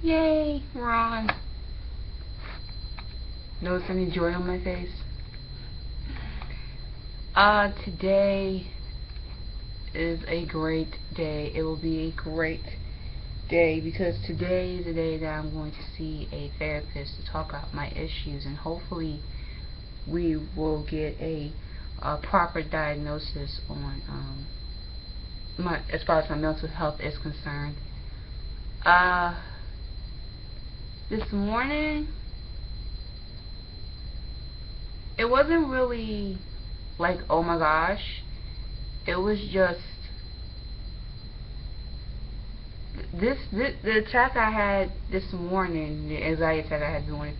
Yay, Ron. Notice any joy on my face? Today is a great day. It will be a great day because today is the day that I'm going to see a therapist to talk out my issues, and hopefully we will get a proper diagnosis on as far as my mental health is concerned. This morning, it wasn't really like, oh my gosh. It was just the attack I had this morning, the anxiety attack I had this morning.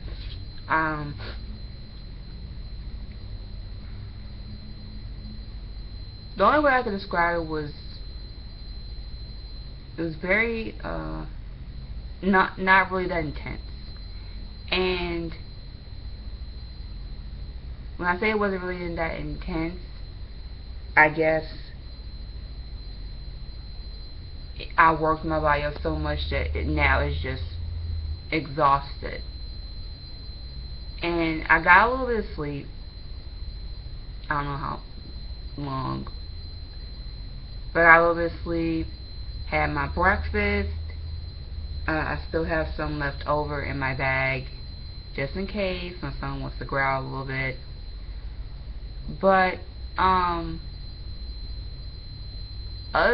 The only way I could describe it was very not really that intense. And when I say it wasn't really that intense, I guess I worked my body up so much that now it's just exhausted. And I got a little bit of sleep. I don't know how long, but I got a little bit of sleep, had my breakfast. I still have some left over in my bag just in case my son wants to growl a little bit. But other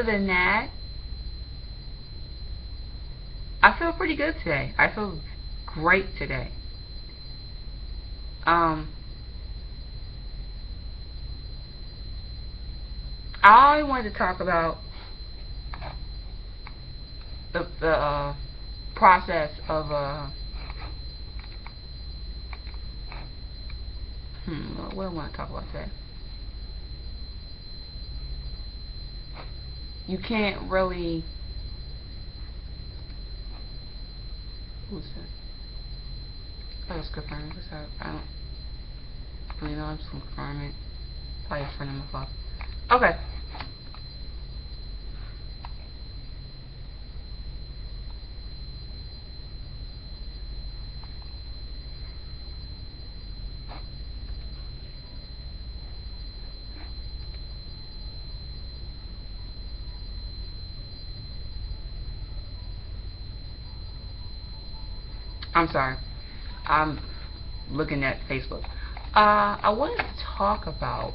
than that, I feel pretty good today. I feel great today. I only wanted to talk about the process of what do I want to talk about today? You can't really. Who's that? I just confirm this out. I don't really know. I'm just gonna confirm it. Probably a friend of my phone. Okay. I'm sorry. I'm looking at Facebook. I wanted to talk about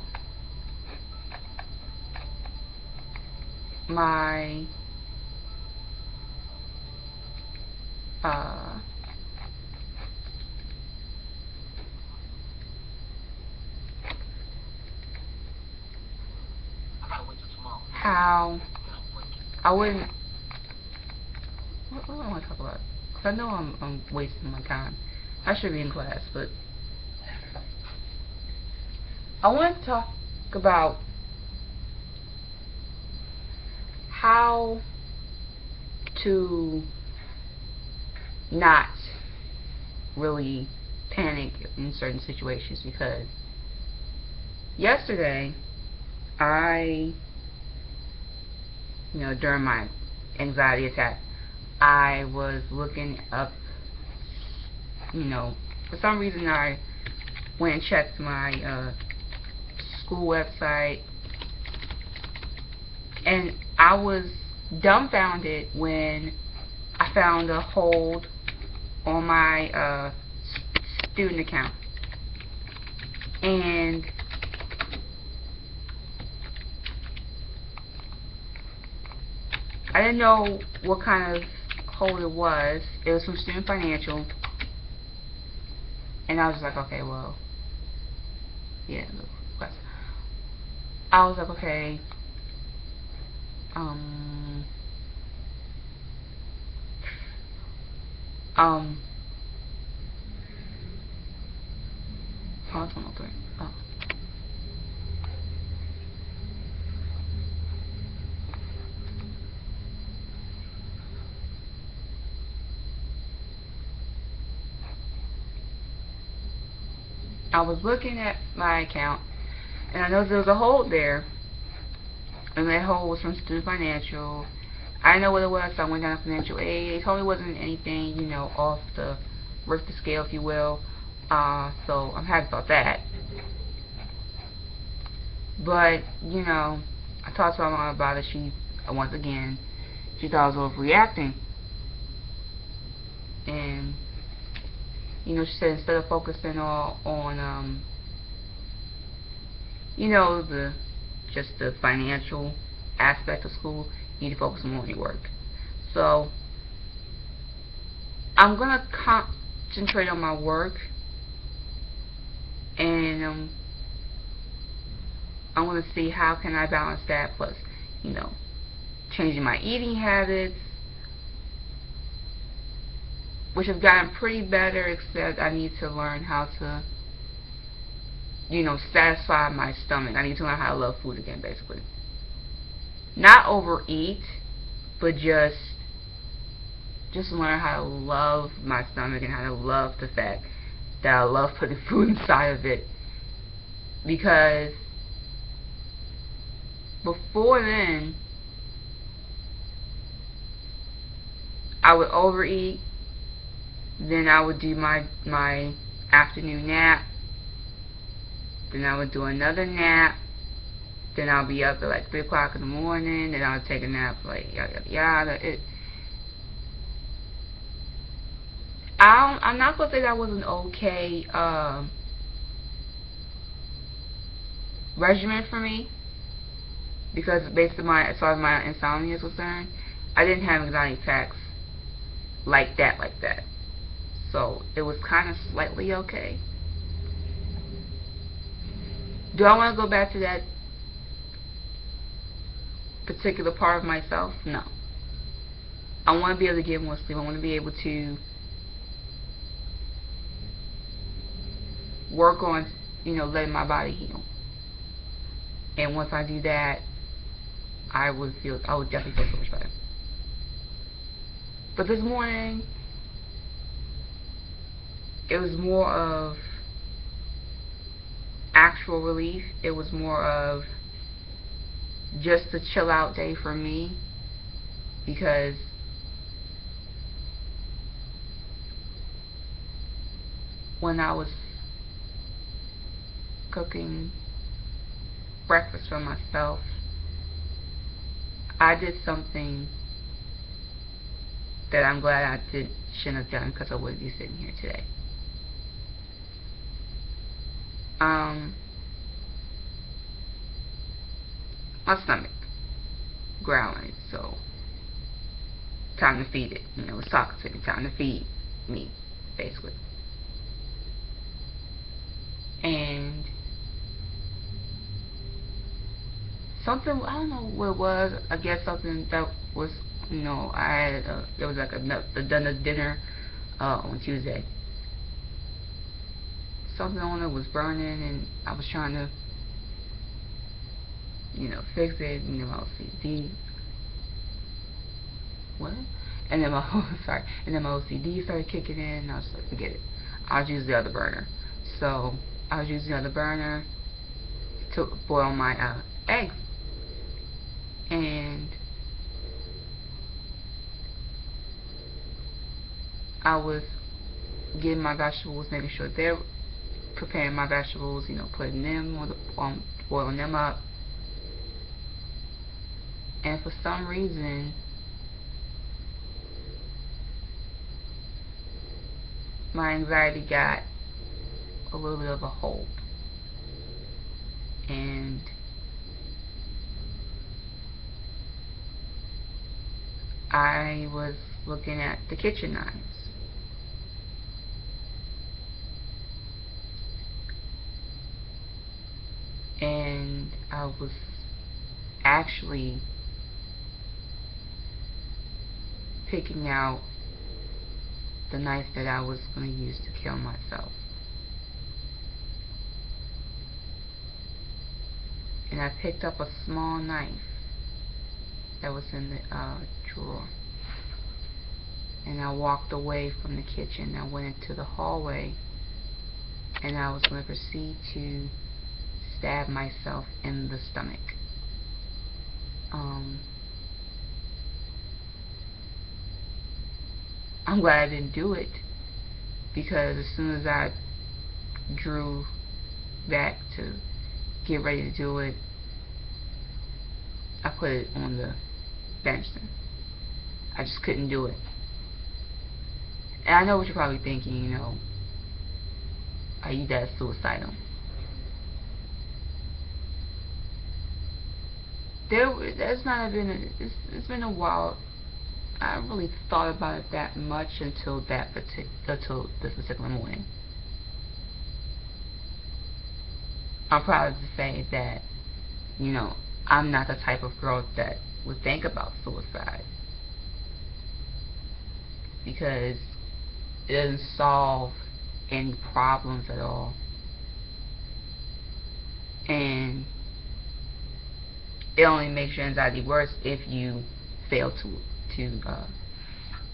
my how I wouldn't. What do I want to talk about? Because I know I'm wasting my time. I should be in class, but I want to talk about how to not really panic in certain situations, because yesterday during my anxiety attack, I was looking up, for some reason I went and checked my school website, and I was dumbfounded when I found a hold on my student account. And I didn't know what kind of hold it was. It was from Student Financial. And I was like, okay, well, yeah, I was like, okay, oh, it's 103. Oh. I was looking at my account, and I noticed there was a hold there, and that hold was from Student Financial. I didn't know what it was, so I went down to financial aid. They told me it wasn't anything, off the Richter scale, if you will. So I'm happy about that. But, I talked to my mom about it. Once again, she thought I was overreacting. And, she said instead of focusing on just the financial aspect of school, you need to focus more on your work. So, I'm going to concentrate on my work, and I want to see how can I balance that plus, changing my eating habits, which have gotten pretty better, except I need to learn how to, satisfy my stomach. I need to learn how to love food again, basically. Not overeat, but just learn how to love my stomach and how to love the fact that I love putting food inside of it. Because before then, I would overeat, then I would do my afternoon nap, then I would do another nap, then I'll be up at like 3 o'clock in the morning, then I'll take a nap, like yada yada yada. I'm not gonna say that was an okay regimen for me, because based on as far as my insomnia is concerned, I didn't have anxiety attacks like that. So it was kind of slightly okay. Do I want to go back to that particular part of myself? No. I want to be able to get more sleep. I want to be able to work on, letting my body heal. And once I do that, I would definitely feel so much better. But this morning, it was more of actual relief. It was more of just a chill out day for me, because when I was cooking breakfast for myself, I did something that I'm glad I shouldn't have done, because I wouldn't be sitting here today. My stomach growling, so time to feed it. It's talking to me, time to feed me, basically. And something, I don't know what it was, I guess something that was, I had, there was like a dinner on Tuesday. Something on it was burning, and I was trying to, fix it. My OCD. What? And then my OCD started kicking in, and I was like, forget it. I'll just use the other burner. So I was using the other burner to boil my eggs, and I was getting my vegetables, making sure they're preparing my vegetables, putting them on boiling them up. And for some reason, my anxiety got a little bit of a hold, and I was looking at the kitchen knives. And I was actually picking out the knife that I was going to use to kill myself. And I picked up a small knife that was in the drawer. And I walked away from the kitchen. I went into the hallway, and I was going to proceed to stab myself in the stomach. I'm glad I didn't do it, because as soon as I drew back to get ready to do it, I put it on the bench then. I just couldn't do it. And I know what you're probably thinking, you know, are you that suicidal? That's not been it's been a while. I haven't really thought about it that much until this particular morning. I'm proud to say that, you know, I'm not the type of girl that would think about suicide, because it doesn't solve any problems at all, and it only makes your anxiety worse if you fail to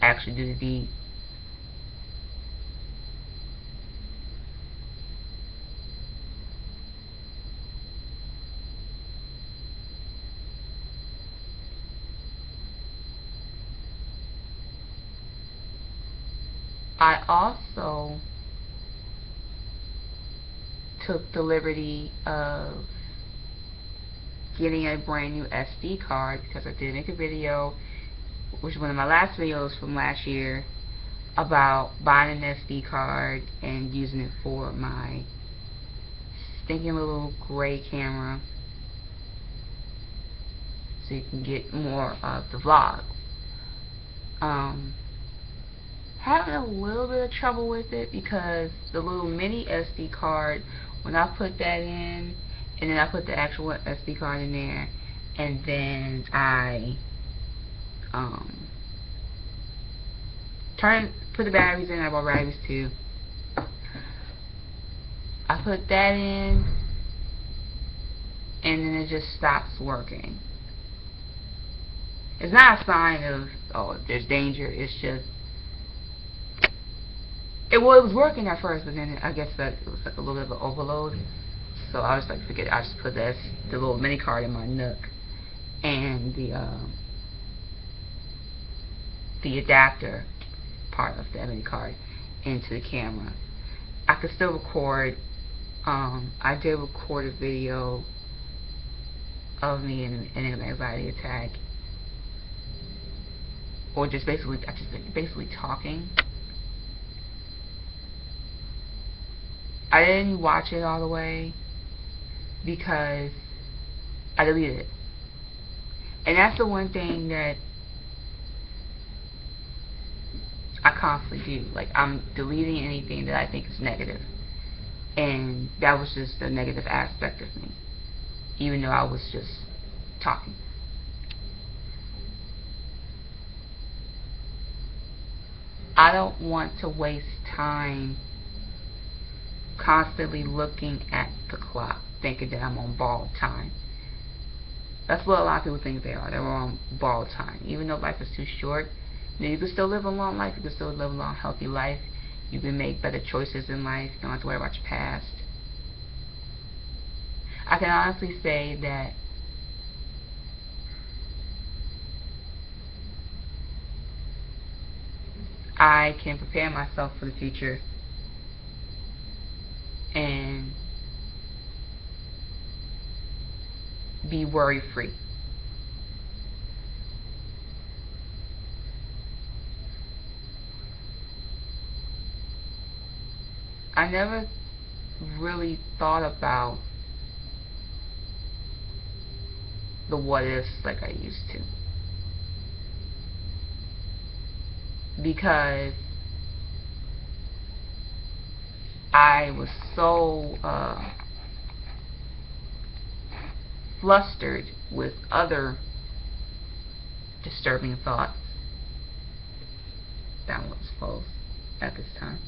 actually do the deed. I also took the liberty of getting a brand new SD card, because I did make a video, which is one of my last videos from last year, about buying an SD card and using it for my stinking little gray camera, so you can get more of the vlogs. Having a little bit of trouble with it, because the little mini SD card, when I put that in, and then I put the actual SD card in there, and then I put the batteries in. I bought batteries too. I put that in, and then it just stops working. It's not a sign of, oh, there's danger. It's just, it was working at first, but then I guess that it was like a little bit of an overload. So I was like, forget it. I just put the little mini card in my nook, and the adapter part of the mini card into the camera. I could still record. I did record a video of me in an anxiety attack, or just basically talking. I didn't watch it all the way because I deleted it. And that's the one thing that I constantly do. Like, I'm deleting anything that I think is negative. And that was just a negative aspect of me, even though I was just talking. I don't want to waste time constantly looking at the clock, thinking that I'm on borrowed time. That's what a lot of people think they are. They're on borrowed time. Even though life is too short, you can still live a long life. You can still live a long, healthy life. You can make better choices in life. You don't have to worry about your past. I can honestly say that I can prepare myself for the future and be worry-free. I never really thought about the what ifs like I used to, because I was so flustered with other disturbing thoughts. That was close at this time.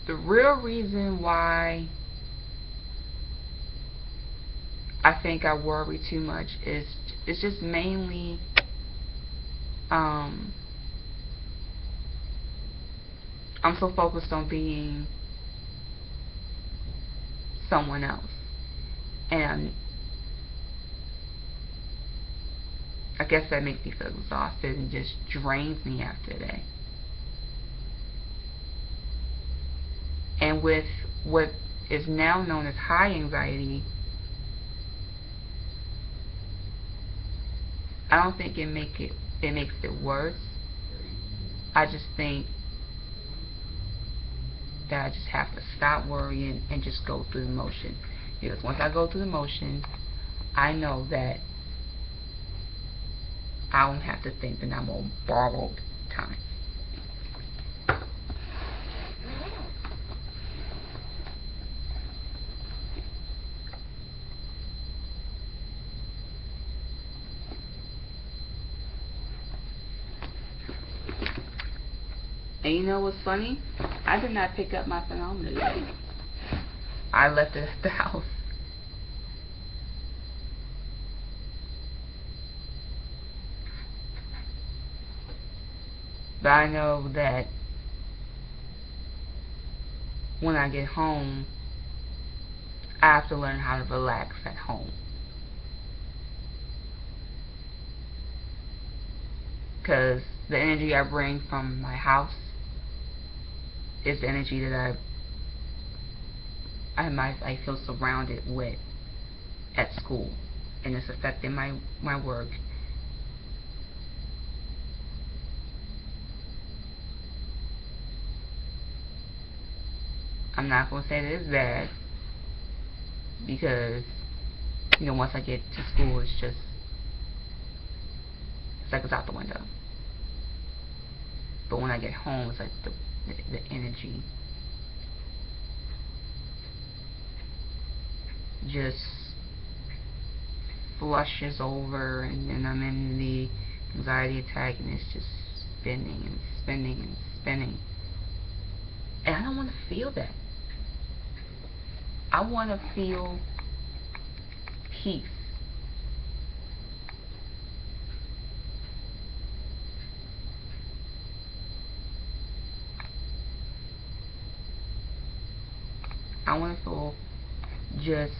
The real reason why I think I worry too much. It's just mainly I'm so focused on being someone else, and I guess that makes me feel exhausted and just drains me after a day. And with what is now known as high anxiety, I don't think it makes it worse. I just think that I just have to stop worrying and just go through the motion. Because once I go through the motion, I know that I don't have to think that I'm on borrowed time. And you know what's funny? I did not pick up my thermometer today. I left it at the house. But I know that when I get home, I have to learn how to relax at home. Because the energy I bring from my house is the energy that I feel surrounded with at school, and it's affecting my work. I'm not going to say that it's bad, because once I get to school, it's like it's out the window. But when I get home, it's like the energy just flushes over, and then I'm in the anxiety attack, and it's just spinning and spinning and spinning. And I don't want to feel that. I want to feel peace. I want to feel just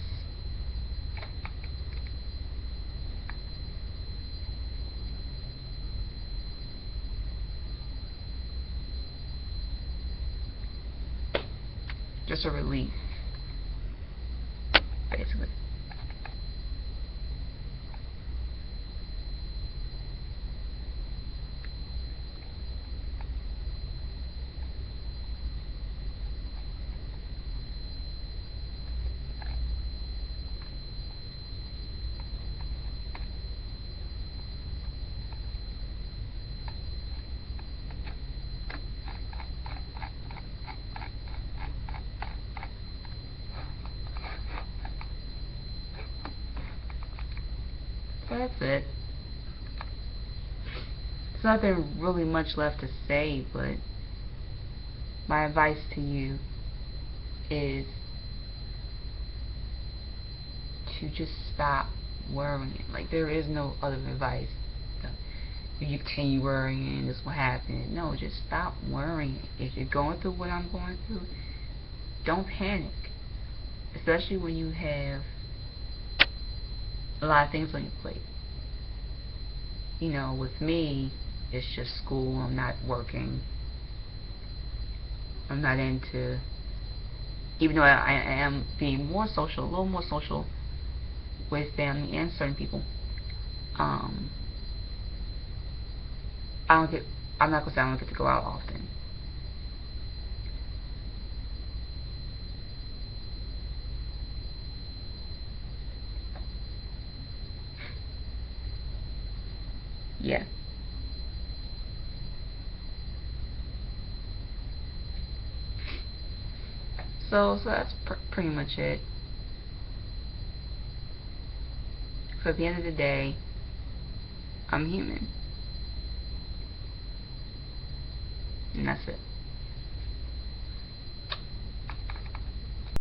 a relief, basically. So that's it. There's nothing really much left to say, but my advice to you is to just stop worrying. Like, there is no other advice. If you continue worrying, this will happen. No, just stop worrying. If you're going through what I'm going through, don't panic. Especially when you have a lot of things on your plate. With me, it's just school. I'm not working. I'm not into, even though I am being more social, a little more social with family and certain people. I'm not gonna say I don't get to go out often. Yeah. So that's pretty much it. So at the end of the day, I'm human. And that's it.